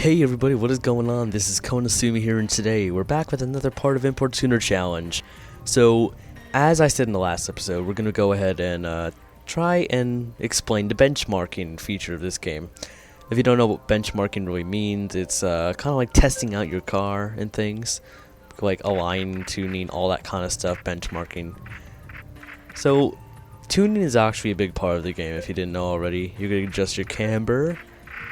Hey everybody, what is going on? This is Konasumi here, and today we're back with another part of Import Tuner Challenge. So, as I said in the last episode, we're going to go ahead and try and explain the benchmarking feature of this game. If you don't know what benchmarking really means, it's kind of like testing out your car and things. Like align, tuning, all that kind of stuff, benchmarking. So, tuning is actually a big part of the game if you didn't know already. You can adjust your camber,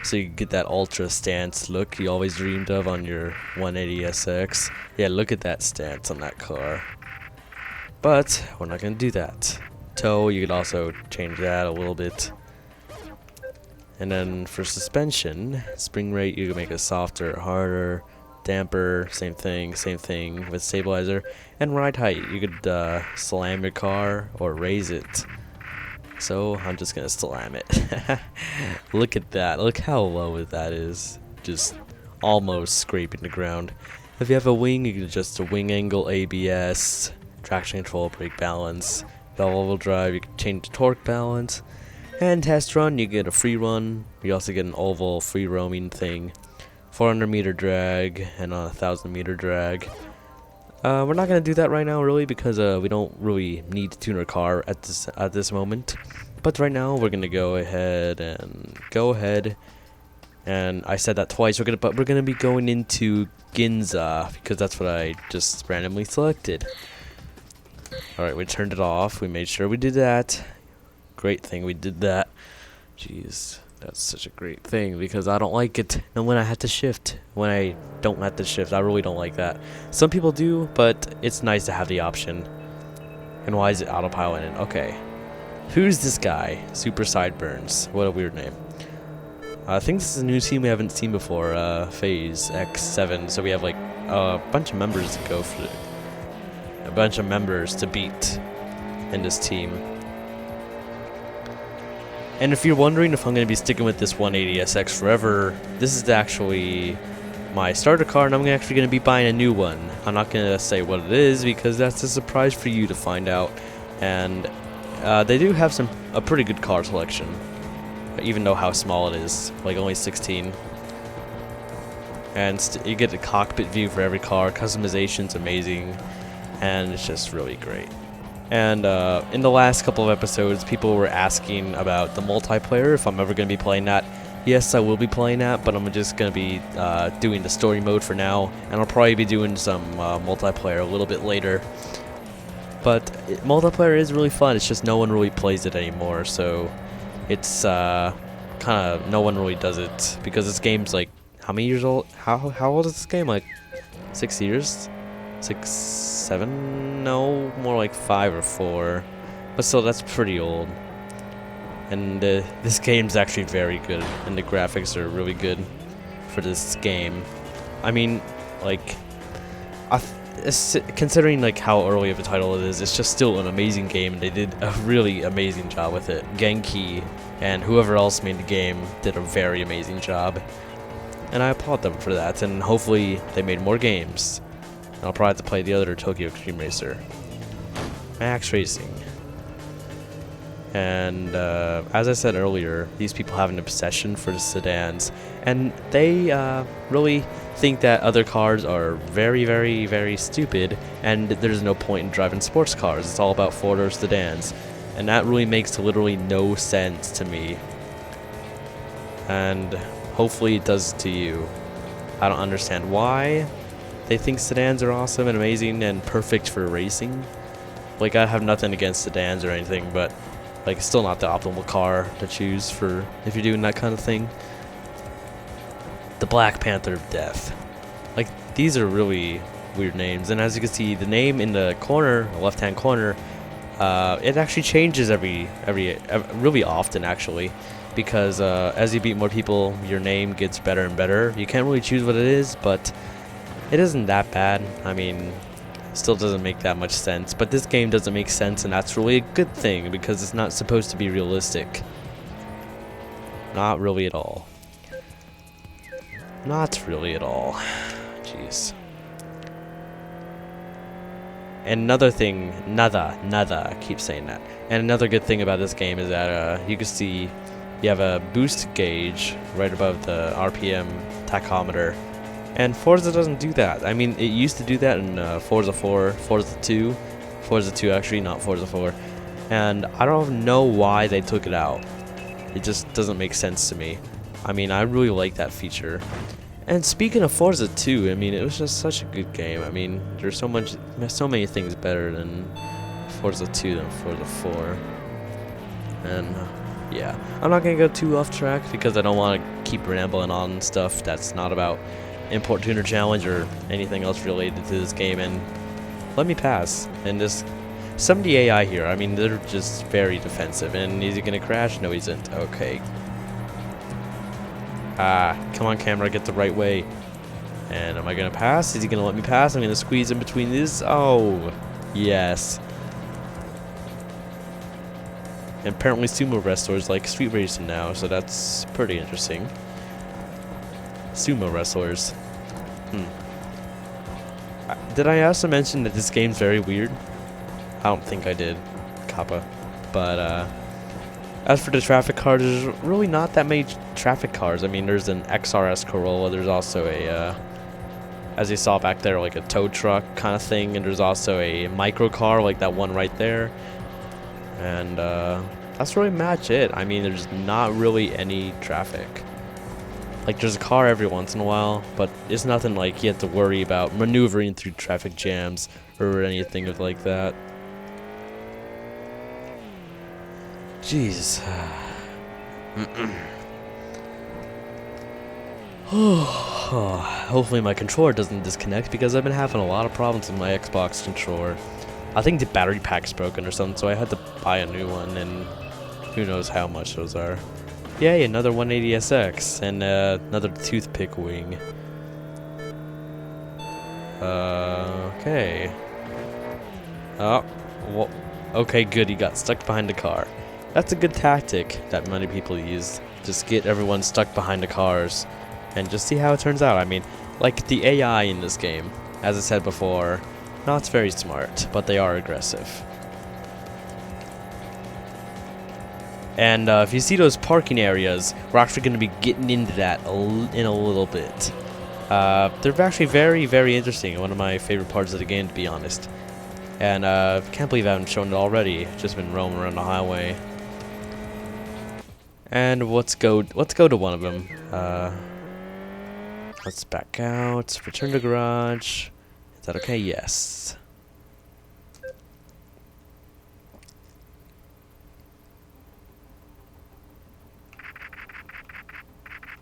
so you get that ultra stance look you always dreamed of on your 180SX. Yeah, look at that stance on that car. But we're not going to do that. Toe, you could also change that a little bit. And then for suspension, spring rate, you can make it softer or harder. Damper, same thing with stabilizer. And ride height, you could slam your car or raise it. So I'm just gonna slam it. Look at that. Look how low that is. Just almost scraping the ground. If you have a wing, you can adjust the wing angle, ABS, traction control, brake balance. All-wheel drive, you can change the torque balance. And test run, you get a free run. You also get an oval free roaming thing. 400 meter drag and a 1000 meter drag. We're not gonna do that right now, really, because we don't really need to tune our car at this moment. But right now, we're gonna go ahead. And I said that twice. We're gonna be going into Ginza because that's what I just randomly selected. All right, we turned it off. We made sure we did that. Great thing we did that. Jeez. That's such a great thing because I don't like it. And when I have to shift, when I don't have to shift, I really don't like that. Some people do, but it's nice to have the option. And why is it autopilot? Okay. Who's this guy? Super Sideburns. What a weird name. I think this is a new team we haven't seen before, Phase X7. So we have like a bunch of members to go for. A bunch of members to beat in this team. And if you're wondering if I'm going to be sticking with this 180SX forever, this is actually my starter car, and I'm actually going to be buying a new one. I'm not going to say what it is because that's a surprise for you to find out. And they do have a pretty good car selection, even though how small it is, like only 16. And you get a cockpit view for every car. Customization's amazing, and it's just really great. And in the last couple of episodes, people were asking about the multiplayer, if I'm ever going to be playing that. Yes, I will be playing that, but I'm just going to be doing the story mode for now, and I'll probably be doing some multiplayer a little bit later. But multiplayer is really fun, it's just no one really plays it anymore, so it's kind of, no one really does it, because this game's like, how many years old? How old is this game? Like 6 years? 6, 7? No, more like 5 or 4. But still, that's pretty old. And this game's actually very good, and the graphics are really good for this game. I mean, like, considering like how early of a title it is, it's just still an amazing game. They did a really amazing job with it. Genki and whoever else made the game did a very amazing job, and I applaud them for that. And hopefully, they made more games. I'll probably have to play the other Tokyo Extreme Racer. Max Racing. And as I said earlier, these people have an obsession for the sedans. And they really think that other cars are very, very, very stupid. And there's no point in driving sports cars. It's all about four-door sedans. And that really makes literally no sense to me. And hopefully it does to you. I don't understand why. They think sedans are awesome and amazing and perfect for racing. Like, I have nothing against sedans or anything, but like, it's still not the optimal car to choose for if you're doing that kind of thing. The Black Panther of Death. Like, these are really weird names, and as you can see, the name in the corner, the left-hand corner, it actually changes every really often actually, because as you beat more people, your name gets better and better. You can't really choose what it is, but it isn't that bad. I mean, still doesn't make that much sense, but this game doesn't make sense, and that's really a good thing because it's not supposed to be realistic. Not really at all. Not really at all. Jeez. And another thing, I keep saying that. And another good thing about this game is that you can see you have a boost gauge right above the RPM tachometer. And Forza doesn't do that. I mean, it used to do that in Forza 4, Forza 2. Forza 2 actually, not Forza 4. And I don't know why they took it out. It just doesn't make sense to me. I mean, I really like that feature. And speaking of Forza 2, I mean, it was just such a good game. I mean, there's so many things better than Forza 2 than Forza 4. And yeah, I'm not gonna go too off track because I don't want to keep rambling on stuff that's not about Import Tuner Challenge or anything else related to this game. And let me pass. And just some of the AI here, I mean, they're just very defensive. And is he gonna crash? No, he isn't. Okay. Come on, camera, get the right way. And am I gonna pass? Is he gonna let me pass? I'm gonna squeeze in between these. Oh, yes. And apparently sumo wrestlers like street racing now, so that's pretty interesting. Sumo wrestlers. Did I also mention that this game's very weird? I don't think I did, Kappa. But as for the traffic cars, there's really not that many traffic cars. I mean, there's an XRS Corolla. There's also a, as you saw back there, like a tow truck kind of thing. And there's also a micro car, like that one right there. And that's really much it. I mean, there's not really any traffic. Like, there's a car every once in a while, but it's nothing like you have to worry about maneuvering through traffic jams or anything like that. Jeez. Hopefully my controller doesn't disconnect because I've been having a lot of problems with my Xbox controller. I think the battery pack's broken or something, so I had to buy a new one, and who knows how much those are. Yay, another 180SX and another toothpick wing. Okay. Oh, well, okay, good. He got stuck behind the car. That's a good tactic that many people use. Just get everyone stuck behind the cars and just see how it turns out. I mean, like the AI in this game, as I said before, not very smart, but they are aggressive. And if you see those parking areas, we're actually going to be getting into that in a little bit. They're actually very, very interesting. One of my favorite parts of the game, to be honest. And can't believe I haven't shown it already. Just been roaming around the highway. And let's go to one of them. Let's back out. Return to garage. Is that okay? Yes.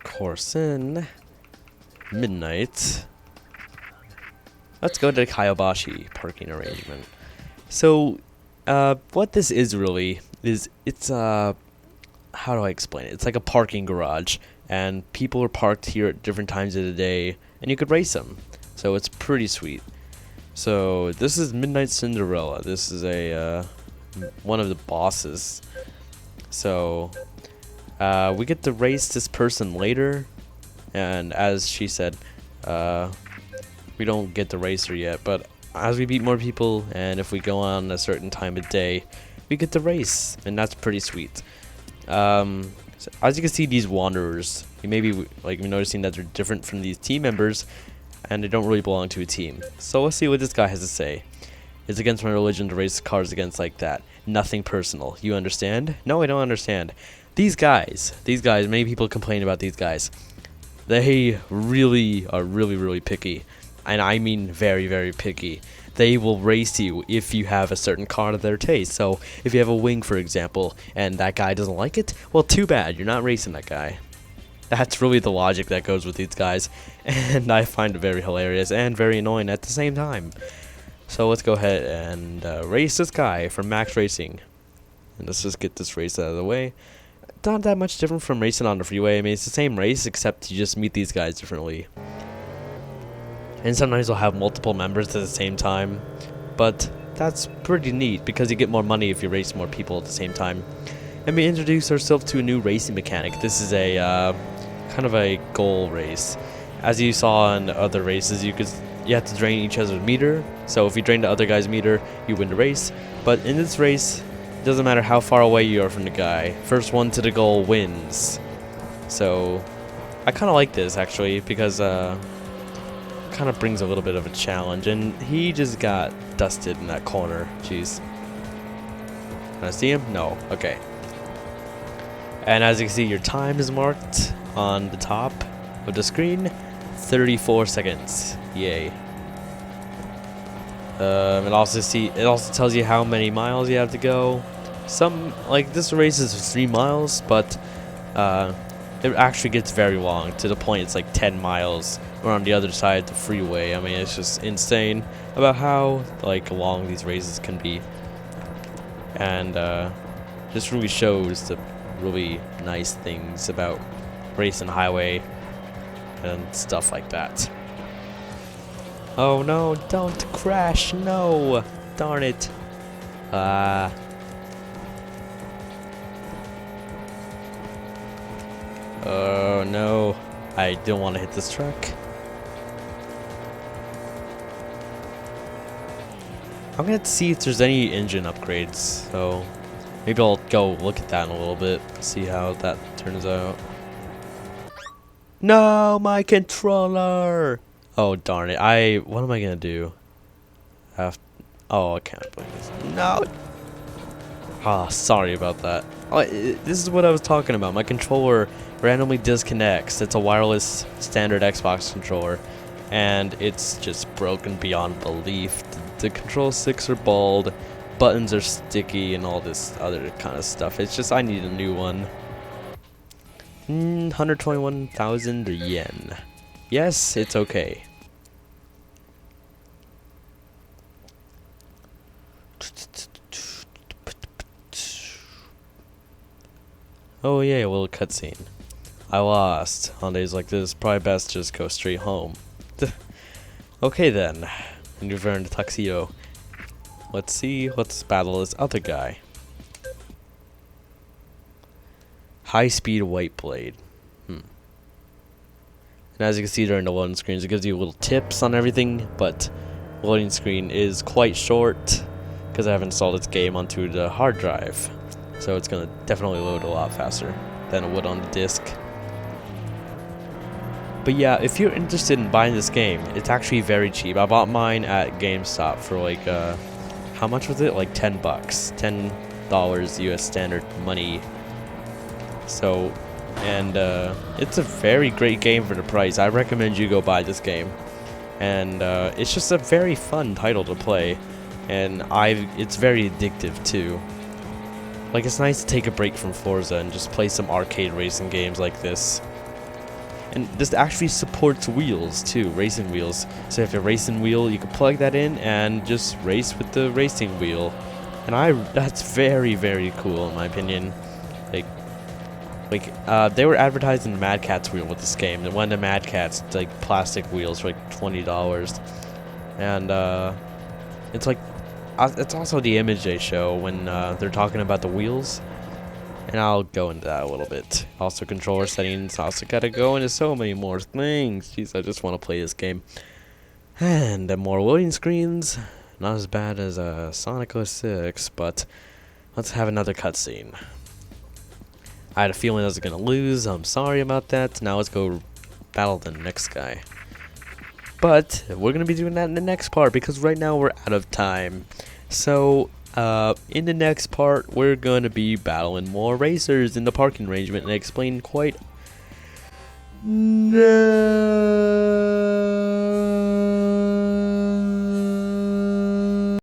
Course in midnight. Let's go to the Kyobashi parking arrangement. So, what this is really is it's how do I explain it? It's like a parking garage, and people are parked here at different times of the day, and you could race them. So it's pretty sweet. So this is Midnight Cinderella. This is a one of the bosses. So we get to race this person later, and as she said, we don't get to race her yet, but as we beat more people, and if we go on a certain time of day, we get to race, and that's pretty sweet. So as you can see, these wanderers, you may be like noticing that they're different from these team members, and they don't really belong to a team. So let's see what this guy has to say. It's against my religion to race cars against like that. Nothing personal. You understand? No, I don't understand. These guys, many people complain about these guys. They really are really picky. And I mean very, very picky. They will race you if you have a certain car to their taste. So if you have a wing, for example, and that guy doesn't like it, well, too bad. You're not racing that guy. That's really the logic that goes with these guys. And I find it very hilarious and very annoying at the same time. So let's go ahead and race this guy from Max Racing. And let's just get this race out of the way. Not that much different from racing on the freeway. I mean, it's the same race, except you just meet these guys differently. And sometimes you'll have multiple members at the same time. But that's pretty neat, because you get more money if you race more people at the same time. And we introduce ourselves to a new racing mechanic. This is a kind of a goal race. As you saw in other races, you have to drain each other's meter. So if you drain the other guy's meter, you win the race. But in this race, Doesn't matter how far away you are from the guy. First one to the goal wins. So I kind of like this actually because kind of brings a little bit of a challenge. And he just got dusted in that corner. Jeez. Can I see him? No. Okay. And as you can see, your time is marked on the top of the screen. 34 seconds. Yay. It also tells you how many miles you have to go. Some, like, this race is 3 miles, but it actually gets very long, to the point it's like 10 miles. We're on the other side of the freeway. I mean, it's just insane about how, like, long these races can be. And this really shows the really nice things about racing highway and stuff like that. Oh no, don't crash, no! Darn it. Oh no, I don't want to hit this truck. I'm gonna see if there's any engine upgrades, so maybe I'll go look at that in a little bit, see how that turns out. No, my controller! Oh darn it! What am I gonna do? Oh, I can't play this. No. Ah, sorry about that. Oh, this is what I was talking about. My controller randomly disconnects. It's a wireless standard Xbox controller, and it's just broken beyond belief. The control sticks are bald, buttons are sticky, and all this other kind of stuff. It's just I need a new one. 121,000 yen. Yes, it's okay. Oh yeah, a little cutscene. I lost. On days like this, probably best just go straight home. Okay then. And you're wearing the tuxedo. Let's see, let's battle this other guy. High speed white blade. And as you can see during the loading screens, it gives you little tips on everything, but the loading screen is quite short because I have installed this game onto the hard drive. So it's gonna definitely load a lot faster than it would on the disc. But yeah, if you're interested in buying this game, it's actually very cheap. I bought mine at GameStop for like, how much was it? Like 10 bucks. $10 US standard money. So, and it's a very great game for the price. I recommend you go buy this game. And it's just a very fun title to play. And it's very addictive too. Like, it's nice to take a break from Forza and just play some arcade racing games like this. And this actually supports wheels too, racing wheels. So if you have a racing wheel, you can plug that in and just race with the racing wheel. And that's very, very cool in my opinion. They were advertising Mad Catz wheel with this game. And one of the Mad Catz, like plastic wheels for like $20. And it's like, it's also the image they show when they're talking about the wheels. And I'll go into that a little bit. Also controller settings. Also gotta go into so many more things. Jeez, I just want to play this game. And more loading screens. Not as bad as Sonic 06, but let's have another cutscene. I had a feeling I was gonna lose. I'm sorry about that. Now let's go battle the next guy. But we're gonna be doing that in the next part because right now we're out of time. So in the next part, we're going to be battling more racers in the parking arrangement and explain quite... No.